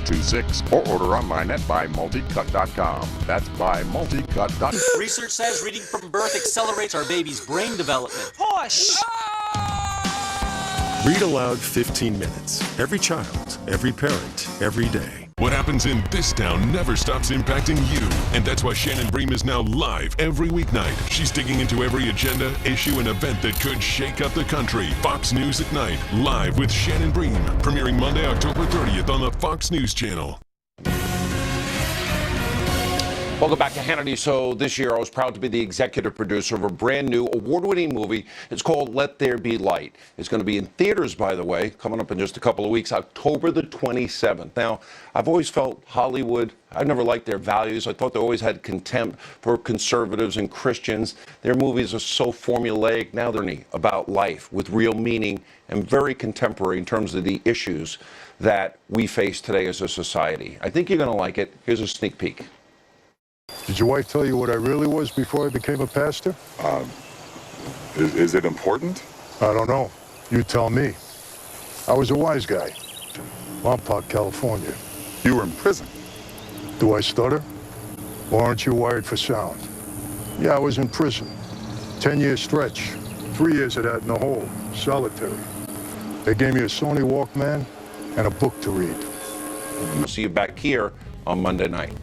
426 or order online at buymulticut.com. That's buymulticut.com. Research says reading from birth accelerates our baby's brain development. Push! Read aloud 15 minutes. Every child, every parent, every day. What happens in this town never stops impacting you. And that's why Shannon Bream is now live every weeknight. She's digging into every agenda, issue, and event that could shake up the country. Fox News at Night, live with Shannon Bream, premiering Monday, October 30th on the Fox News Channel. Welcome back to Hannity. So this year I was proud to be the executive producer of a brand new award-winning movie. It's called Let There Be Light. It's going to be in theaters, by the way, coming up in just a couple of weeks, October the 27th. Now, I've always felt Hollywood, I never liked their values. I thought they always had contempt for conservatives and Christians. Their movies are so formulaic. Now they're about life with real meaning and very contemporary in terms of the issues that we face today as a society. I think you're going to like it. Here's a sneak peek. Did your wife tell you what I really was before I became a pastor? Is it important? I don't know. You tell me. I was a wise guy. Lompoc, California. You were in prison. Do I stutter? Or aren't you wired for sound? Yeah, I was in prison. 10-year stretch. 3 years of that in the hole. Solitary. They gave me a Sony Walkman and a book to read. We'll see you back here on Monday night.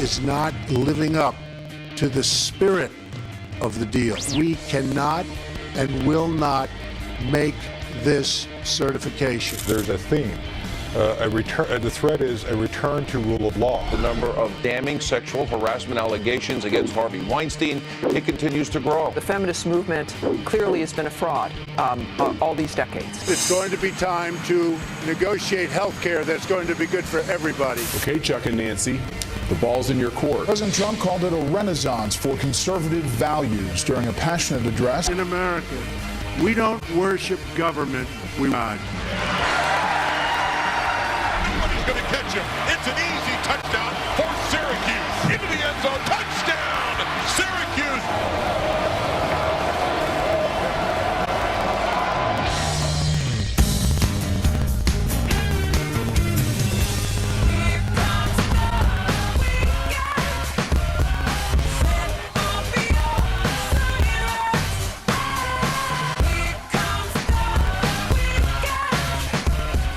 Is not living up to the spirit of the deal. We cannot and will not make this certification. There's a theme. The threat is a return to rule of law. The number of damning sexual harassment allegations against Harvey Weinstein, it continues to grow. The feminist movement clearly has been a fraud all these decades. It's going to be time to negotiate health care that's going to be good for everybody. Okay, Chuck and Nancy, the ball's in your court. President Trump called it a renaissance for conservative values during a passionate address. In America, we don't worship government, we God. Going to catch him. It's an easy touchdown for Syracuse. Into the end zone. Touchdown, Syracuse.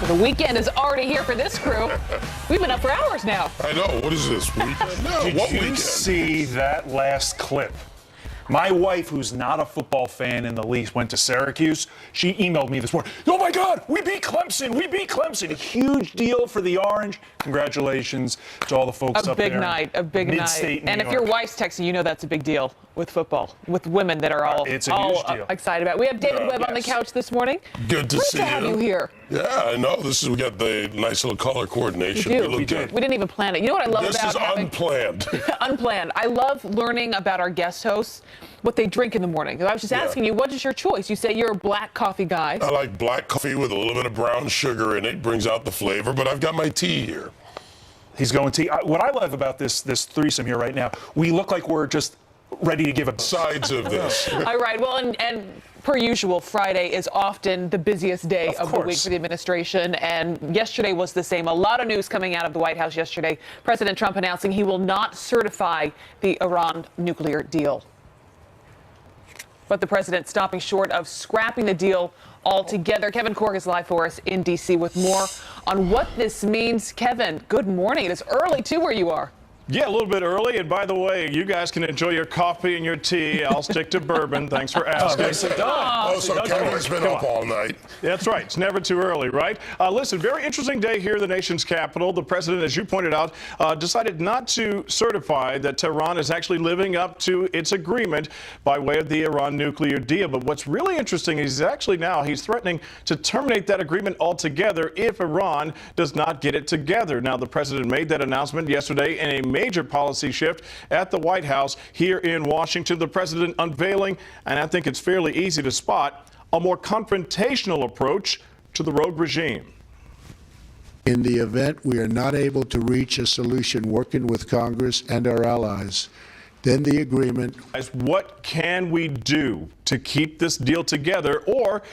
The weekend is already here for this crew. We've been up for hours now. I know. What is this? Weekend? No, Did what you weekend? see that last clip? My wife, who's not a football fan in the least, went to Syracuse. She emailed me this morning. Oh, my God, we beat Clemson. We beat Clemson. A huge deal for the Orange. Congratulations to all the folks up there. A big night. And if your wife's texting, you know that's a big deal with football, with women that are all excited about it. We have David Webb on the couch this morning. Good to see you. Great to have you here. Yeah, I know. We got the nice little color coordination. We look good. We didn't even plan it. You know what I love about this is unplanned. Unplanned. I love learning about our guest hosts, what they drink in the morning. I was just asking you, what is your choice? You say you're a black coffee guy. I like black coffee with a little bit of brown sugar in it. Brings out the flavor, but I've got my tea here. He's going to. What I love about this threesome here right now, we look like we're just ready to give a sides of this. All right. Well, and per usual, Friday is often the busiest day of the week for the administration, and yesterday was the same. A lot of news coming out of the White House yesterday. President Trump announcing he will not certify the Iran nuclear deal. But the president stopping short of scrapping the deal altogether. Kevin Corker is live for us in D.C. with more on what this means. Kevin, good morning. It is early, too, where you are. Yeah, a little bit early. And by the way, you guys can enjoy your coffee and your tea. I'll stick to bourbon. Thanks for asking. So Kevin's been up all night. That's right. It's never too early, right? Listen, very interesting day here in the nation's capital. The president, as you pointed out, decided not to certify that Tehran is actually living up to its agreement by way of the Iran nuclear deal. But what's really interesting is he's threatening to terminate that agreement altogether if Iran does not get it together. Now, the president made that announcement yesterday in a major policy shift at the White House here in Washington. The president unveiling, and I think it's fairly easy to spot, a more confrontational approach to the rogue regime. In the event we are not able to reach a solution working with Congress and our allies, then the agreement. What can we do to keep this deal together? Or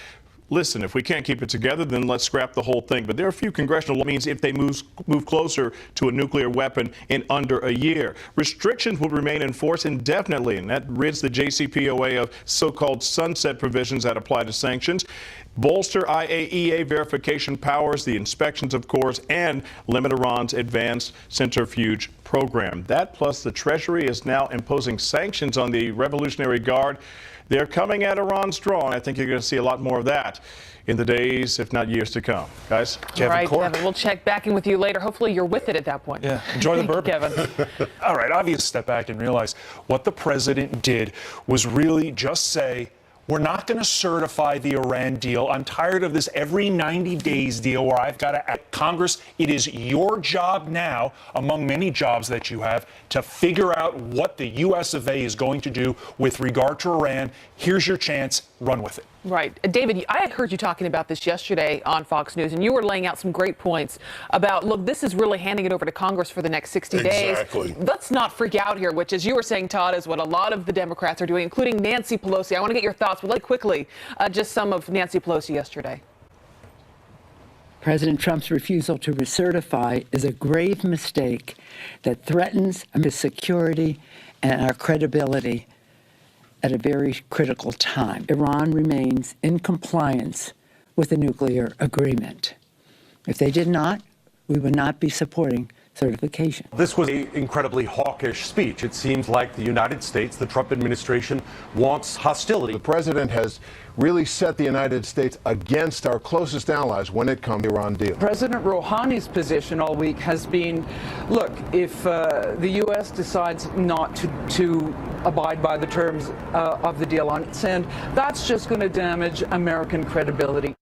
listen, if we can't keep it together, then let's scrap the whole thing. But there are a few congressional means if they move closer to a nuclear weapon in under a year. Restrictions will remain in force indefinitely, and that rids the JCPOA of so-called sunset provisions that apply to sanctions. Bolster IAEA verification powers, the inspections, of course, and limit Iran's advanced centrifuge program. That plus the Treasury is now imposing sanctions on the Revolutionary Guard. They're coming at Iran strong. I think you're going to see a lot more of that in the days, if not years to come. Guys, All right, Kevin, we'll check back in with you later. Hopefully you're with it at that point. Yeah, enjoy the bourbon. Kevin. All right, obviously step back and realize what the president did was really just say, we're not going to certify the Iran deal. I'm tired of this every 90 days deal where I've got to act. Congress, it is your job now, among many jobs that you have, to figure out what the U.S. of A. is going to do with regard to Iran. Here's your chance. Run with it. Right. David, I had heard you talking about this yesterday on Fox News, and you were laying out some great points about, look, this is really handing it over to Congress for the next 60 days. Exactly. Let's not freak out here, which, as you were saying, Todd, is what a lot of the Democrats are doing, including Nancy Pelosi. I want to get your thoughts, but really quickly, just some of Nancy Pelosi yesterday. President Trump's refusal to recertify is a grave mistake that threatens America's security and our credibility at a very critical time. Iran remains in compliance with the nuclear agreement. If they did not, we would not be supporting certification. This was an incredibly hawkish speech. It seems like the United States, the Trump administration, wants hostility. The president has really set the United States against our closest allies when it comes to the Iran deal. President Rouhani's position all week has been, look, if the U.S. decides not to abide by the terms of the deal on its end, that's just going to damage American credibility.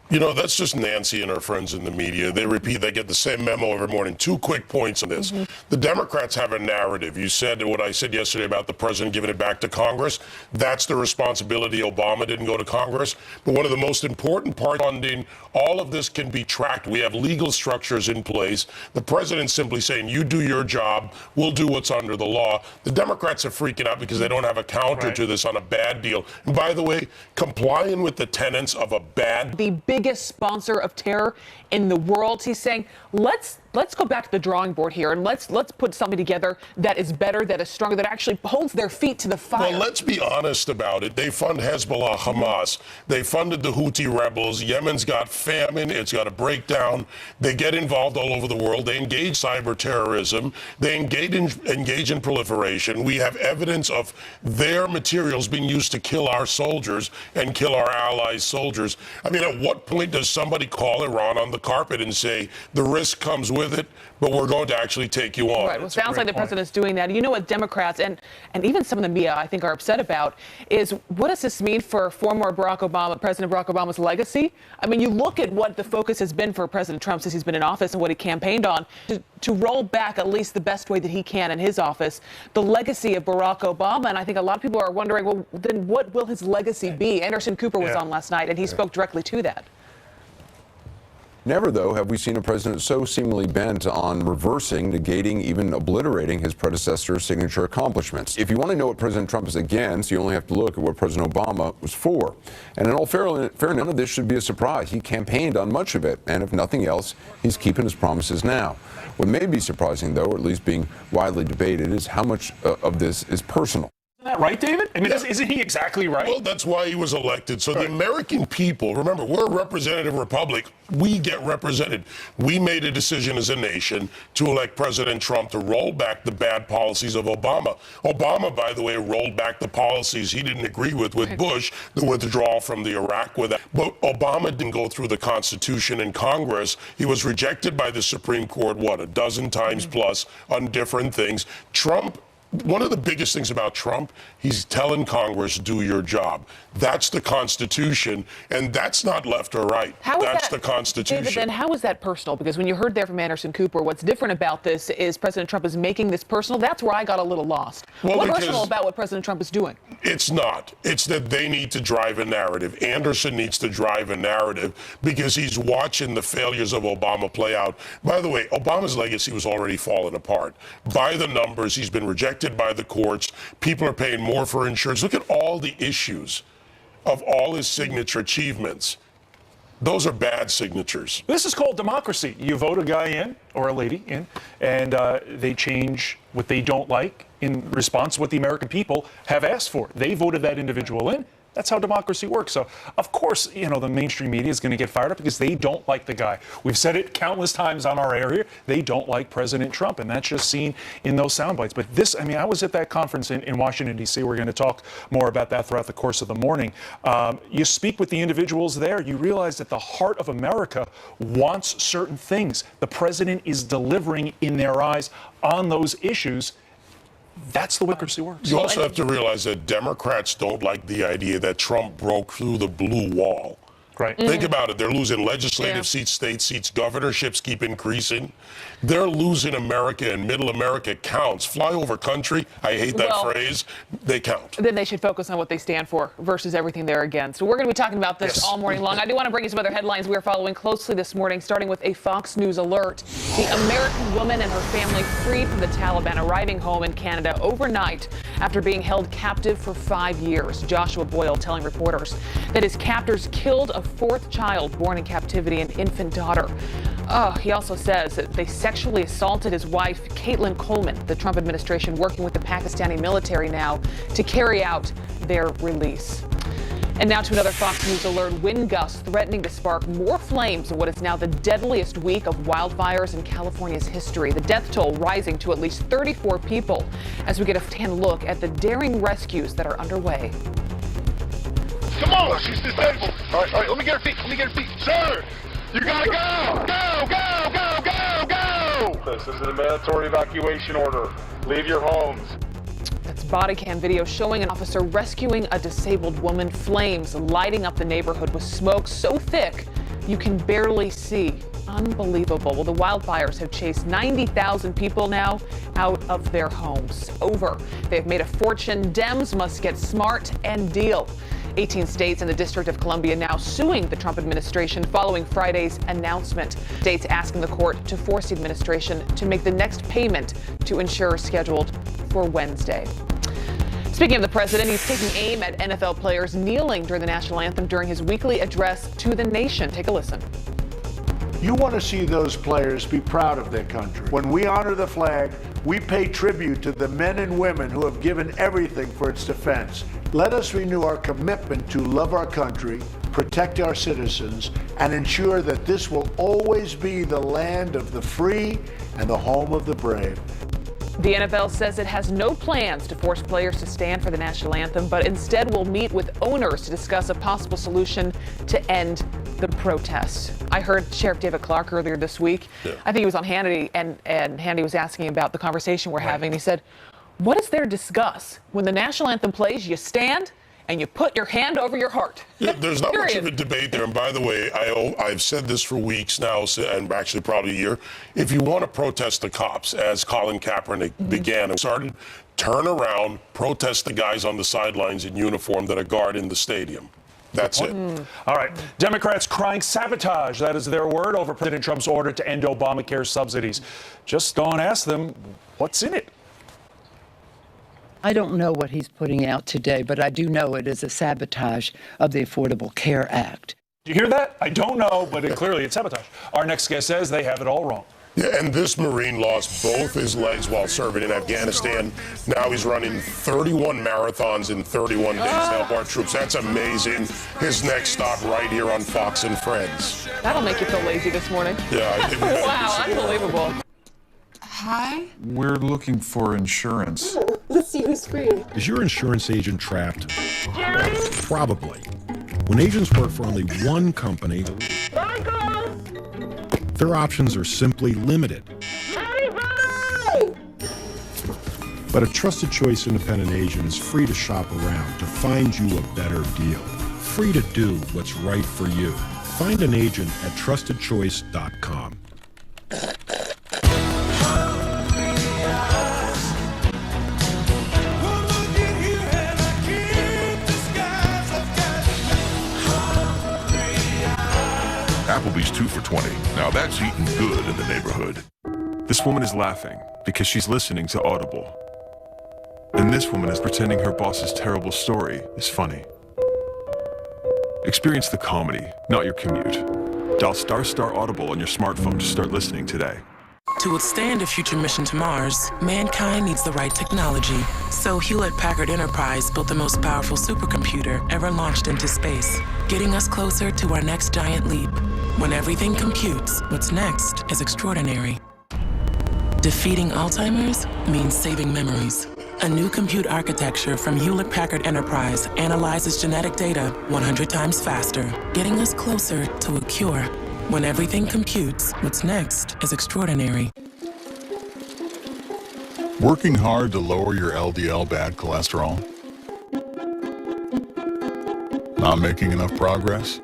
You know, that's just Nancy and her friends in the media. They get the same memo every morning. 2 quick points on this. The Democrats have a narrative. You said what I said yesterday about the president giving it back to Congress. That's the responsibility. Obama didn't go to Congress. But one of the most important parts of funding, all of this can be tracked. We have legal structures in place. The president's simply saying, you do your job, we'll do what's under the law. The Democrats are freaking out because they don't have a counter to this on a bad deal. And by the way, complying with the tenets of a bad Biggest sponsor of terror in the world. He's saying, let's go back to the drawing board here and let's put something together that is better, that is stronger, that actually holds their feet to the fire. Well, let's be honest about it. They fund Hezbollah, Hamas. They funded the Houthi rebels. Yemen's got famine. It's got a breakdown. They get involved all over the world. They engage cyber terrorism. They engage in proliferation. We have evidence of their materials being used to kill our soldiers and kill our allies' soldiers. I mean, at what point does somebody call Iran on the carpet and say, the risk comes with it, but we're going to actually take you on? Right. Well, it sounds like the president's doing that. You know what Democrats and even some of the media, I think, are upset about is, what does this mean for former President Barack Obama's legacy? I mean, you look at what the focus has been for President Trump since he's been in office and what he campaigned on, to roll back at least the best way that he can in his office, the legacy of Barack Obama. And I think a lot of people are wondering, well, then what will his legacy be? Anderson Cooper was on last night, and he spoke directly to that. Never, though, have we seen a president so seemingly bent on reversing, negating, even obliterating his predecessor's signature accomplishments. If you want to know what President Trump is against, you only have to look at what President Obama was for. And in all fairness, none of this should be a surprise. He campaigned on much of it, and if nothing else, he's keeping his promises now. What may be surprising, though, or at least being widely debated, is how much of this is personal. Isn't that right, David? I mean, isn't he exactly right? Well, that's why he was elected. So the American people, remember, we're a representative republic. We get represented. We made a decision as a nation to elect President Trump to roll back the bad policies of Obama. Obama, by the way, rolled back the policies he didn't agree with Bush, the withdrawal from the Iraq with that. But Obama didn't go through the Constitution and Congress. He was rejected by the Supreme Court, a dozen times plus on different things. Trump, one of the biggest things about Trump, he's telling Congress, do your job. That's the Constitution, and that's not left or right. That's the Constitution. David, then how is that personal? Because when you heard there from Anderson Cooper, what's different about this is President Trump is making this personal. That's where I got a little lost. What's personal about what President Trump is doing? It's not. It's that they need to drive a narrative. Anderson needs to drive a narrative because he's watching the failures of Obama play out. By the way, Obama's legacy was already falling apart. By the numbers, he's been rejected by the courts. People are paying more for insurance. Look at all the issues of all his signature achievements. Those are bad signatures. This is called democracy. You vote a guy in, or a lady in, and they change what they don't like in response to what the American people have asked for. They voted that individual in. That's how democracy works. So, of course, the mainstream media is going to get fired up because they don't like the guy. We've said it countless times on our air here. They don't like President Trump, and that's just seen in those sound bites. But this, I was at that conference in Washington, D.C. We're going to talk more about that throughout the course of the morning. You speak with the individuals there, you realize that the heart of America wants certain things. The president is delivering in their eyes on those issues. That's the way democracy works. You also have to realize that Democrats don't like the idea that Trump broke through the blue wall. Right. Think about it. They're losing legislative seats, state seats, governorships keep increasing. They're losing America, and middle America counts. Flyover country, I hate that phrase. They count. Then they should focus on what they stand for versus everything they're against. So we're going to be talking about this all morning long. I do want to bring you some other headlines we are following closely this morning, starting with a Fox News alert. The American woman and her family freed from the Taliban, arriving home in Canada overnight after being held captive for 5 years. Joshua Boyle telling reporters that his captors killed a fourth child born in captivity, an infant daughter. He also says that they sexually assaulted his wife, Caitlin Coleman. The Trump administration working with the Pakistani military now to carry out their release. And now to another Fox News alert. Wind gusts threatening to spark more flames in what is now the deadliest week of wildfires in California's history. The death toll rising to at least 34 people as we get a firsthand look at the daring rescues that are underway. Come on, she's disabled. All right, let me get her feet. Sir, you gotta go. This is a mandatory evacuation order. Leave your homes. That's body cam video showing an officer rescuing a disabled woman. Flames lighting up the neighborhood with smoke so thick you can barely see. Unbelievable. Well, the wildfires have chased 90,000 people now out of their homes. They've made a fortune. Dems must get smart and deal. 18 states and the District of Columbia now suing the Trump administration following Friday's announcement. States asking the court to force the administration to make the next payment to insurers scheduled for Wednesday. Speaking of the president, he's taking aim at NFL players kneeling during the national anthem during his weekly address to the nation. Take a listen. You want to see those players be proud of their country. When we honor the flag, we pay tribute to the men and women who have given everything for its defense. Let us renew our commitment to love our country, protect our citizens, and ensure that this will always be the land of the free and the home of the brave. The NFL says it has no plans to force players to stand for the national anthem, but instead will meet with owners to discuss a possible solution to end the protests. I heard Sheriff David Clark earlier this week. I think he was on Hannity, and Hannity was asking about the conversation we're having. He said, what is there to discuss? When the national anthem plays, you stand and you put your hand over your heart. Yeah, there's not much of a debate there. And by the way, I've said this for weeks now, and actually probably a year. If you want to protest the cops, as Colin Kaepernick began and started, turn around, protest the guys on the sidelines in uniform that are guarding the stadium. That's it. All right. Democrats crying sabotage. That is their word over President Trump's order to end Obamacare subsidies. Just don't ask them what's in it. I don't know what he's putting out today, but I do know it is a sabotage of the Affordable Care Act. Do you hear that? I don't know, but clearly it's sabotage. Our next guest says they have it all wrong. Yeah, and this Marine lost both his legs while serving in Afghanistan. Now he's running 31 marathons in 31 days to help our troops. That's amazing. His next stop right here on Fox and Friends. That'll make you feel lazy this morning. Yeah. Wow, unbelievable. Hi? We're looking for insurance. Let's see who's free. Is your insurance agent trapped? Probably. When agents work for only one company, their options are simply limited. But a Trusted Choice independent agent is free to shop around to find you a better deal. Free to do what's right for you. Find an agent at trustedchoice.com. Applebee's 2 for $20. Now that's eating good in the neighborhood. This woman is laughing because she's listening to Audible. And this woman is pretending her boss's terrible story is funny. Experience the comedy, not your commute. Dial ** Audible on your smartphone to start listening today. To withstand a future mission to Mars, mankind needs the right technology. So Hewlett-Packard Enterprise built the most powerful supercomputer ever launched into space, getting us closer to our next giant leap. When everything computes, what's next is extraordinary. Defeating Alzheimer's means saving memories. A new compute architecture from Hewlett-Packard Enterprise analyzes genetic data 100 times faster, getting us closer to a cure. When everything computes, what's next is extraordinary. Working hard to lower your LDL bad cholesterol? Not making enough progress?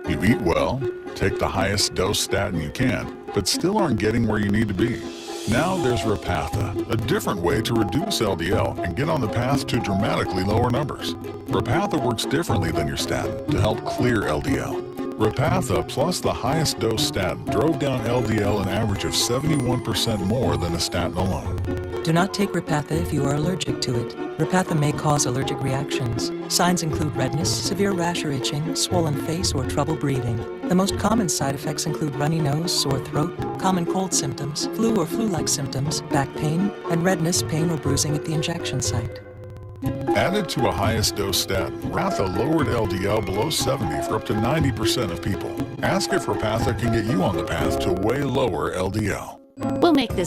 You eat well, take the highest dose statin you can, but still aren't getting where you need to be. Now there's Repatha, a different way to reduce LDL and get on the path to dramatically lower numbers. Repatha works differently than your statin to help clear LDL. Repatha plus the highest dose statin drove down LDL an average of 71% more than a statin alone. Do not take Repatha if you are allergic to it. Repatha may cause allergic reactions. Signs include redness, severe rash or itching, swollen face, or trouble breathing. The most common side effects include runny nose, sore throat, common cold symptoms, flu or flu-like symptoms, back pain, and redness, pain, or bruising at the injection site. Added to a highest dose statin, Repatha lowered LDL below 70 for up to 90% of people. Ask if Repatha can get you on the path to way lower LDL. We'll make this